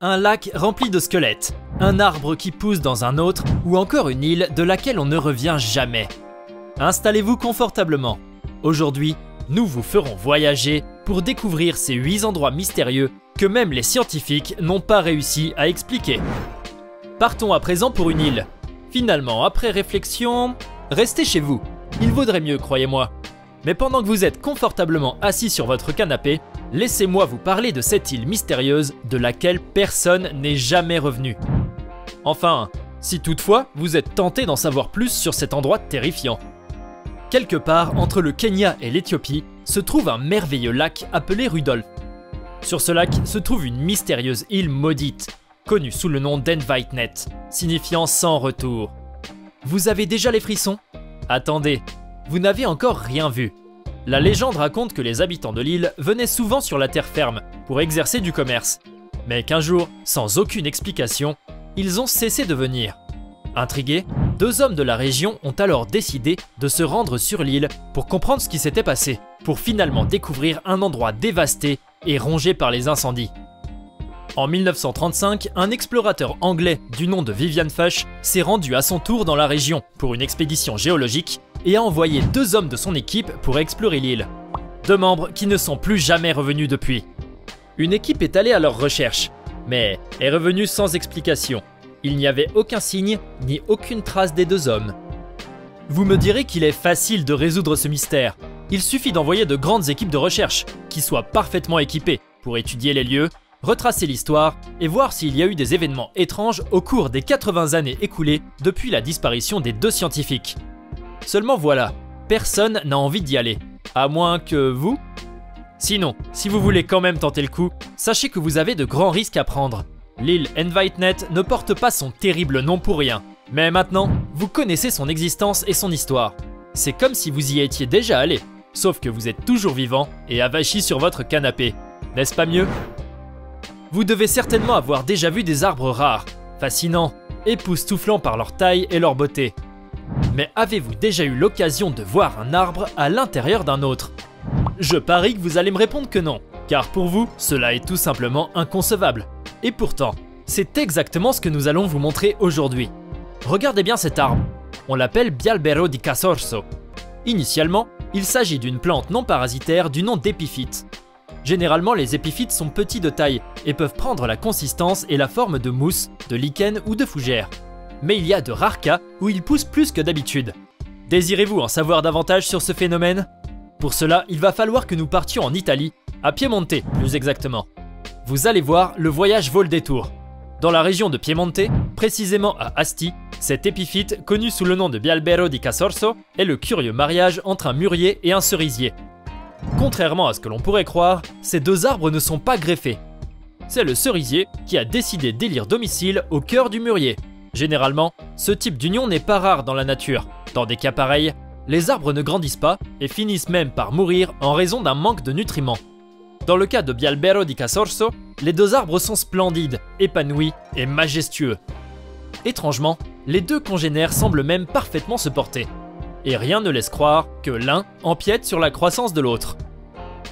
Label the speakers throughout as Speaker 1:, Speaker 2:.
Speaker 1: Un lac rempli de squelettes, un arbre qui pousse dans un autre ou encore une île de laquelle on ne revient jamais. Installez-vous confortablement. Aujourd'hui, nous vous ferons voyager pour découvrir ces 8 endroits mystérieux que même les scientifiques n'ont pas réussi à expliquer. Partons à présent pour une île. Finalement, après réflexion, restez chez vous. Il vaudrait mieux, croyez-moi. Mais pendant que vous êtes confortablement assis sur votre canapé, laissez-moi vous parler de cette île mystérieuse de laquelle personne n'est jamais revenu. Enfin, si toutefois vous êtes tenté d'en savoir plus sur cet endroit terrifiant. Quelque part entre le Kenya et l'Éthiopie se trouve un merveilleux lac appelé Rudolf. Sur ce lac se trouve une mystérieuse île maudite, connue sous le nom d'Envightnet, signifiant sans retour. Vous avez déjà les frissons? Attendez, vous n'avez encore rien vu. La légende raconte que les habitants de l'île venaient souvent sur la terre ferme pour exercer du commerce, mais qu'un jour, sans aucune explication, ils ont cessé de venir. Intrigués, 2 hommes de la région ont alors décidé de se rendre sur l'île pour comprendre ce qui s'était passé, pour finalement découvrir un endroit dévasté et rongé par les incendies. En 1935, un explorateur anglais du nom de Vivian Fush s'est rendu à son tour dans la région pour une expédition géologique et a envoyé 2 hommes de son équipe pour explorer l'île. 2 membres qui ne sont plus jamais revenus depuis. Une équipe est allée à leur recherche, mais est revenue sans explication. Il n'y avait aucun signe ni aucune trace des 2 hommes. Vous me direz qu'il est facile de résoudre ce mystère. Il suffit d'envoyer de grandes équipes de recherche qui soient parfaitement équipées pour étudier les lieux, retracer l'histoire et voir s'il y a eu des événements étranges au cours des 80 années écoulées depuis la disparition des 2 scientifiques. Seulement voilà, personne n'a envie d'y aller, à moins que vous. Sinon, si vous voulez quand même tenter le coup, sachez que vous avez de grands risques à prendre. L'île Envightnet ne porte pas son terrible nom pour rien, mais maintenant, vous connaissez son existence et son histoire. C'est comme si vous y étiez déjà allé, sauf que vous êtes toujours vivant et avachi sur votre canapé. N'est-ce pas mieux? Vous devez certainement avoir déjà vu des arbres rares, fascinants, époustouflants par leur taille et leur beauté. Mais avez-vous déjà eu l'occasion de voir un arbre à l'intérieur d'un autre? Je parie que vous allez me répondre que non, car pour vous, cela est tout simplement inconcevable. Et pourtant, c'est exactement ce que nous allons vous montrer aujourd'hui. Regardez bien cet arbre, on l'appelle Bialbero di Casorso. Initialement, il s'agit d'une plante non parasitaire du nom d'épiphyte. Généralement, les épiphytes sont petits de taille et peuvent prendre la consistance et la forme de mousse, de lichen ou de fougère. Mais il y a de rares cas où ils poussent plus que d'habitude. Désirez-vous en savoir davantage sur ce phénomène? Pour cela, il va falloir que nous partions en Italie, à Piemonte plus exactement. Vous allez voir, le voyage vaut le détour. Dans la région de Piemonte, précisément à Asti, cet épiphyte, connu sous le nom de Bialbero di Casorso, est le curieux mariage entre un mûrier et un cerisier. Contrairement à ce que l'on pourrait croire, ces 2 arbres ne sont pas greffés. C'est le cerisier qui a décidé d'élire domicile au cœur du mûrier. Généralement, ce type d'union n'est pas rare dans la nature. Dans des cas pareils, les arbres ne grandissent pas et finissent même par mourir en raison d'un manque de nutriments. Dans le cas de Bialbero di Casorso, les 2 arbres sont splendides, épanouis et majestueux. Étrangement, les 2 congénères semblent même parfaitement se porter. Et rien ne laisse croire que l'un empiète sur la croissance de l'autre.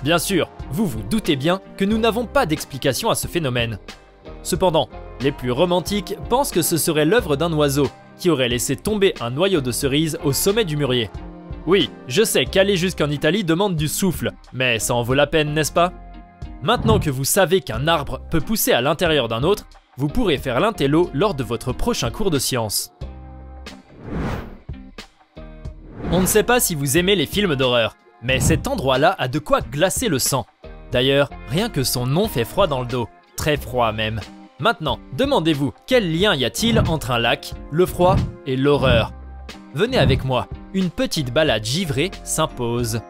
Speaker 1: Bien sûr, vous vous doutez bien que nous n'avons pas d'explication à ce phénomène. Cependant, les plus romantiques pensent que ce serait l'œuvre d'un oiseau qui aurait laissé tomber un noyau de cerise au sommet du mûrier. Oui, je sais qu'aller jusqu'en Italie demande du souffle, mais ça en vaut la peine, n'est-ce pas? Maintenant que vous savez qu'un arbre peut pousser à l'intérieur d'un autre, vous pourrez faire l'intello lors de votre prochain cours de sciences. On ne sait pas si vous aimez les films d'horreur, mais cet endroit-là a de quoi glacer le sang. D'ailleurs, rien que son nom fait froid dans le dos, très froid même. Maintenant, demandez-vous, quel lien y a-t-il entre un lac, le froid et l'horreur? Venez avec moi, une petite balade givrée s'impose.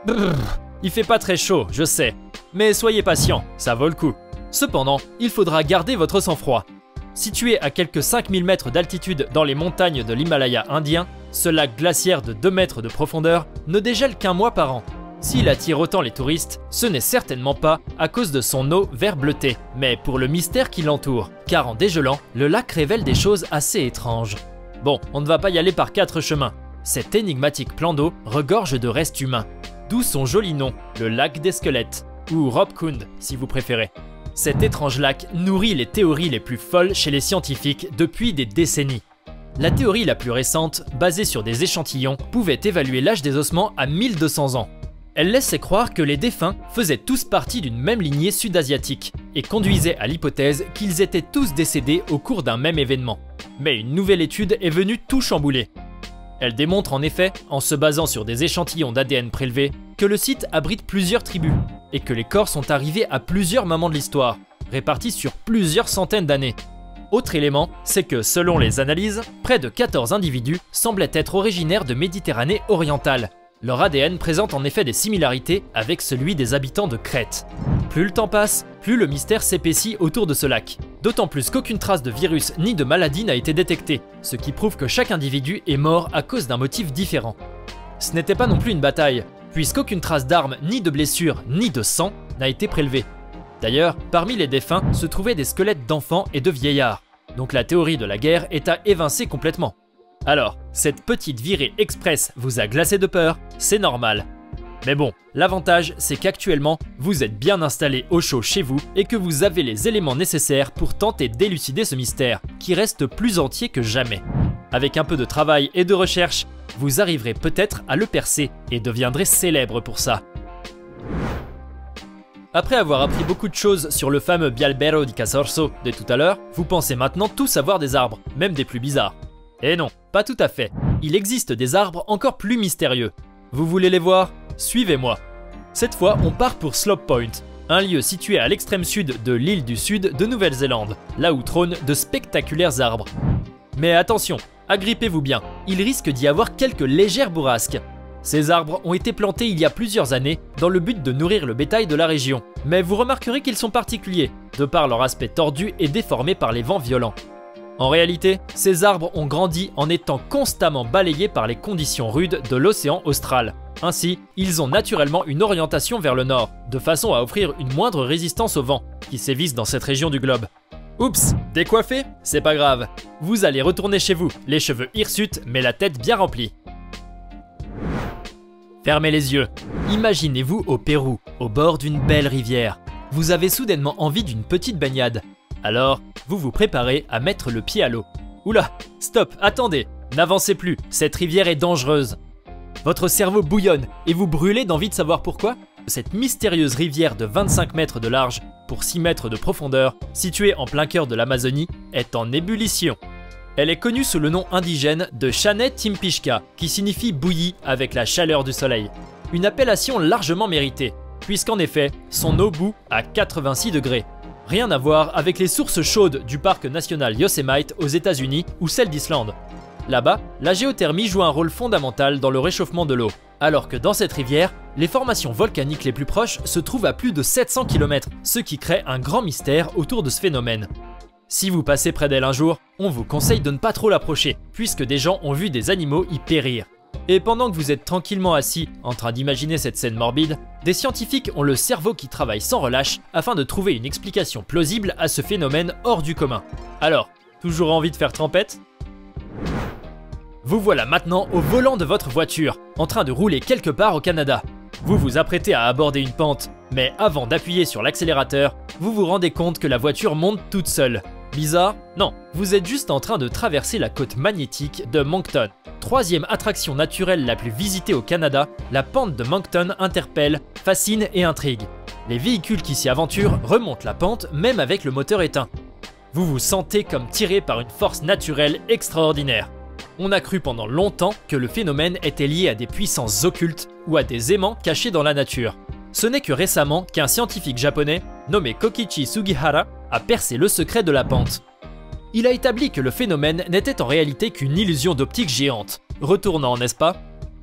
Speaker 1: Brrr, il fait pas très chaud, je sais, mais soyez patient, ça vaut le coup. Cependant, il faudra garder votre sang-froid. Situé à quelques 5000 mètres d'altitude dans les montagnes de l'Himalaya indien, ce lac glaciaire de 2 mètres de profondeur ne dégèle qu'1 mois par an. S'il attire autant les touristes, ce n'est certainement pas à cause de son eau vert bleuté, mais pour le mystère qui l'entoure, car en dégelant, le lac révèle des choses assez étranges. Bon, on ne va pas y aller par 4 chemins. Cet énigmatique plan d'eau regorge de restes humains, d'où son joli nom, le lac des squelettes, ou Robkund si vous préférez. Cet étrange lac nourrit les théories les plus folles chez les scientifiques depuis des décennies. La théorie la plus récente, basée sur des échantillons, pouvait évaluer l'âge des ossements à 1200 ans. Elle laissait croire que les défunts faisaient tous partie d'une même lignée sud-asiatique et conduisait à l'hypothèse qu'ils étaient tous décédés au cours d'un même événement. Mais une nouvelle étude est venue tout chambouler. Elle démontre en effet, en se basant sur des échantillons d'ADN prélevés, que le site abrite plusieurs tribus et que les corps sont arrivés à plusieurs moments de l'histoire, répartis sur plusieurs centaines d'années. Autre élément, c'est que selon les analyses, près de 14 individus semblaient être originaires de Méditerranée orientale. Leur ADN présente en effet des similarités avec celui des habitants de Crète. Plus le temps passe, plus le mystère s'épaissit autour de ce lac. D'autant plus qu'aucune trace de virus ni de maladie n'a été détectée, ce qui prouve que chaque individu est mort à cause d'un motif différent. Ce n'était pas non plus une bataille, puisqu'aucune trace d'armes, ni de blessures, ni de sang n'a été prélevée. D'ailleurs, parmi les défunts se trouvaient des squelettes d'enfants et de vieillards, donc la théorie de la guerre est à évincer complètement. Alors, cette petite virée express vous a glacé de peur, c'est normal. Mais bon, l'avantage c'est qu'actuellement, vous êtes bien installé au chaud chez vous et que vous avez les éléments nécessaires pour tenter d'élucider ce mystère, qui reste plus entier que jamais. Avec un peu de travail et de recherche, vous arriverez peut-être à le percer et deviendrez célèbre pour ça. Après avoir appris beaucoup de choses sur le fameux Bialbero di Casorso de tout à l'heure, vous pensez maintenant tout savoir des arbres, même des plus bizarres. Et non, pas tout à fait. Il existe des arbres encore plus mystérieux. Vous voulez les voir? Suivez-moi. Cette fois, on part pour Slope Point, un lieu situé à l'extrême sud de l'île du Sud de Nouvelle-Zélande, là où trônent de spectaculaires arbres. Mais attention, agrippez-vous bien, il risque d'y avoir quelques légères bourrasques. Ces arbres ont été plantés il y a plusieurs années dans le but de nourrir le bétail de la région, mais vous remarquerez qu'ils sont particuliers, de par leur aspect tordu et déformé par les vents violents. En réalité, ces arbres ont grandi en étant constamment balayés par les conditions rudes de l'océan austral. Ainsi, ils ont naturellement une orientation vers le nord, de façon à offrir une moindre résistance au vent, qui sévissent dans cette région du globe. Oups, décoiffé? C'est pas grave. Vous allez retourner chez vous, les cheveux hirsutes, mais la tête bien remplie. Fermez les yeux. Imaginez-vous au Pérou, au bord d'une belle rivière. Vous avez soudainement envie d'une petite baignade. Alors, vous vous préparez à mettre le pied à l'eau. Oula, stop, attendez, n'avancez plus, cette rivière est dangereuse. Votre cerveau bouillonne et vous brûlez d'envie de savoir pourquoi. Cette mystérieuse rivière de 25 mètres de large pour 6 mètres de profondeur, située en plein cœur de l'Amazonie, est en ébullition. Elle est connue sous le nom indigène de Chanet Timpishka, qui signifie bouillie avec la chaleur du soleil. Une appellation largement méritée, puisqu'en effet, son eau bout à 86 degrés. Rien à voir avec les sources chaudes du parc national Yosemite aux États-Unis ou celles d'Islande. Là-bas, la géothermie joue un rôle fondamental dans le réchauffement de l'eau, alors que dans cette rivière, les formations volcaniques les plus proches se trouvent à plus de 700 km, ce qui crée un grand mystère autour de ce phénomène. Si vous passez près d'elle un jour, on vous conseille de ne pas trop l'approcher, puisque des gens ont vu des animaux y périr. Et pendant que vous êtes tranquillement assis en train d'imaginer cette scène morbide, des scientifiques ont le cerveau qui travaille sans relâche afin de trouver une explication plausible à ce phénomène hors du commun. Alors, toujours envie de faire trempette? Vous voilà maintenant au volant de votre voiture, en train de rouler quelque part au Canada. Vous vous apprêtez à aborder une pente, mais avant d'appuyer sur l'accélérateur, vous vous rendez compte que la voiture monte toute seule. Bizarre? Non, vous êtes juste en train de traverser la côte magnétique de Moncton. Troisième attraction naturelle la plus visitée au Canada, la pente de Moncton interpelle, fascine et intrigue. Les véhicules qui s'y aventurent remontent la pente même avec le moteur éteint. Vous vous sentez comme tiré par une force naturelle extraordinaire. On a cru pendant longtemps que le phénomène était lié à des puissances occultes ou à des aimants cachés dans la nature. Ce n'est que récemment qu'un scientifique japonais, nommé Kokichi Sugihara, a percé le secret de la pente. Il a établi que le phénomène n'était en réalité qu'une illusion d'optique géante. Retournant, n'est-ce pas?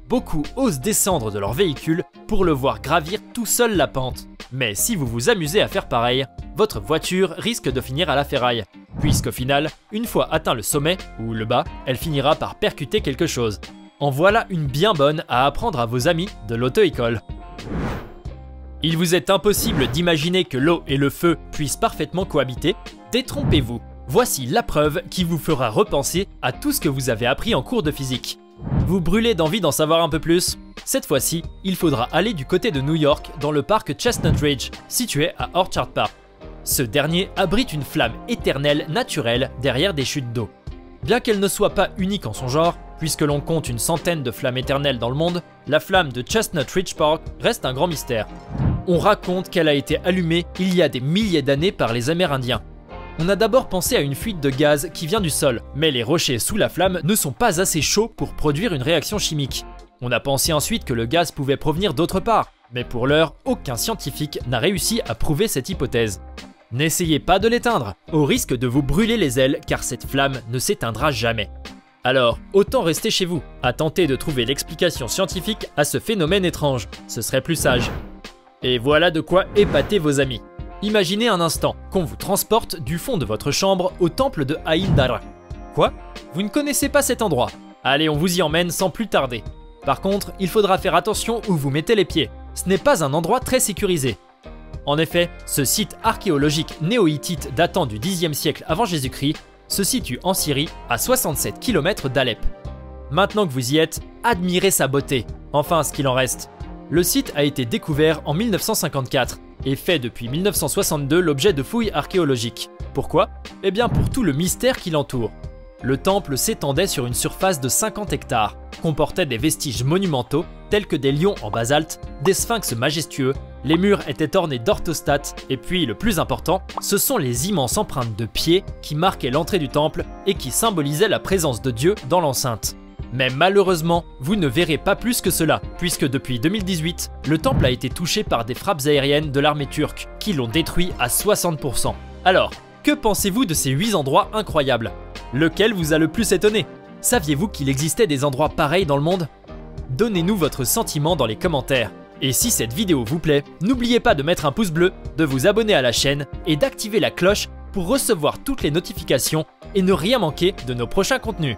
Speaker 1: Beaucoup osent descendre de leur véhicule pour le voir gravir tout seul la pente. Mais si vous vous amusez à faire pareil, votre voiture risque de finir à la ferraille. Puisqu'au final, une fois atteint le sommet, ou le bas, elle finira par percuter quelque chose. En voilà une bien bonne à apprendre à vos amis de l'auto-école. Il vous est impossible d'imaginer que l'eau et le feu puissent parfaitement cohabiter? Détrompez-vous. Voici la preuve qui vous fera repenser à tout ce que vous avez appris en cours de physique. Vous brûlez d'envie d'en savoir un peu plus? Cette fois-ci, il faudra aller du côté de New York dans le parc Chestnut Ridge, situé à Orchard Park. Ce dernier abrite une flamme éternelle naturelle derrière des chutes d'eau. Bien qu'elle ne soit pas unique en son genre, puisque l'on compte une centaine de flammes éternelles dans le monde, la flamme de Chestnut Ridge Park reste un grand mystère. On raconte qu'elle a été allumée il y a des milliers d'années par les Amérindiens. On a d'abord pensé à une fuite de gaz qui vient du sol, mais les rochers sous la flamme ne sont pas assez chauds pour produire une réaction chimique. On a pensé ensuite que le gaz pouvait provenir d'autre part, mais pour l'heure, aucun scientifique n'a réussi à prouver cette hypothèse. N'essayez pas de l'éteindre, au risque de vous brûler les ailes car cette flamme ne s'éteindra jamais. Alors, autant rester chez vous, à tenter de trouver l'explication scientifique à ce phénomène étrange, ce serait plus sage. Et voilà de quoi épater vos amis. Imaginez un instant qu'on vous transporte du fond de votre chambre au temple de Aïndara. Quoi? Vous ne connaissez pas cet endroit? Allez, on vous y emmène sans plus tarder. Par contre, il faudra faire attention où vous mettez les pieds. Ce n'est pas un endroit très sécurisé. En effet, ce site archéologique néo-hittite datant du Xe siècle avant Jésus-Christ se situe en Syrie, à 67 km d'Alep. Maintenant que vous y êtes, admirez sa beauté, enfin ce qu'il en reste. Le site a été découvert en 1954 et fait depuis 1962 l'objet de fouilles archéologiques. Pourquoi? Eh bien pour tout le mystère qui l'entoure. Le temple s'étendait sur une surface de 50 hectares, comportait des vestiges monumentaux tels que des lions en basalte, des sphinx majestueux, les murs étaient ornés d'orthostates et puis le plus important, ce sont les immenses empreintes de pieds qui marquaient l'entrée du temple et qui symbolisaient la présence de Dieu dans l'enceinte. Mais malheureusement, vous ne verrez pas plus que cela, puisque depuis 2018, le temple a été touché par des frappes aériennes de l'armée turque, qui l'ont détruit à 60%. Alors, que pensez-vous de ces 8 endroits incroyables? Lequel vous a le plus étonné? Saviez-vous qu'il existait des endroits pareils dans le monde? Donnez-nous votre sentiment dans les commentaires. Et si cette vidéo vous plaît, n'oubliez pas de mettre un pouce bleu, de vous abonner à la chaîne et d'activer la cloche pour recevoir toutes les notifications et ne rien manquer de nos prochains contenus.